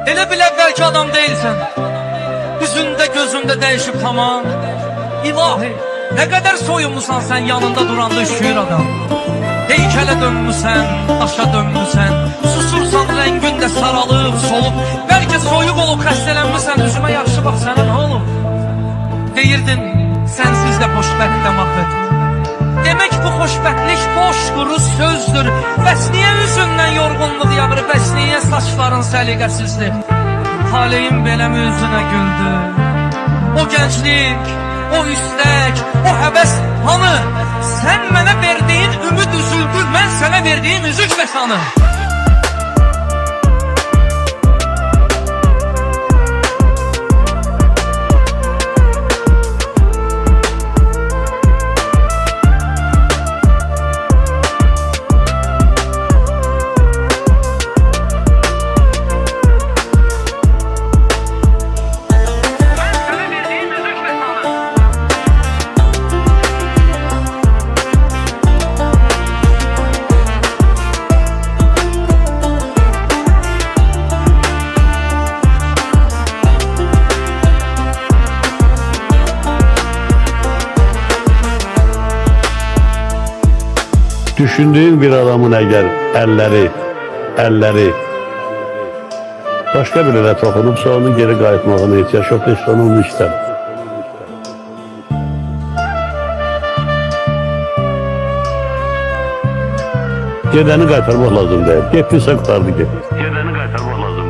Elə bil əvvəlki adam deyilsən. Üzündə gözündə dəyişib tamam. İlahi, nə qədər soyunmusan sən yanında duranda üşüyür adam. Heykələ dönmüsən, daşa dönmüsən. Susursan rəngin də saralıb, solub. Bəlkə soyuq olub, xəstələnmisən. Üzümə yaxşı bax, sənə nə olub? Deyirdin, sənsiz də xoşbəxt mahvet. Demək bu xoşbəxtlik boş quru sözdür. Bəs niyə üzündən yorğunluq yağır? Bəs niyə saçların səliqəsizdir? Taleyim beləmi üzünə güldü? O gənclik, o istək, o həvəs hanı? Sən mənə verdiyin ümid üzüldür, mən sənə verdiyim üzük və sanı. Düşündüğün bir adamın eğer elleri başka birine toxunubsa onun geri qayıtmağına ihtiyaç yok, heç onu istər. Gedəni qaytarmaq lazım deyil. Getdiysə qurtardı get. Gedəni qaytarmaq lazım.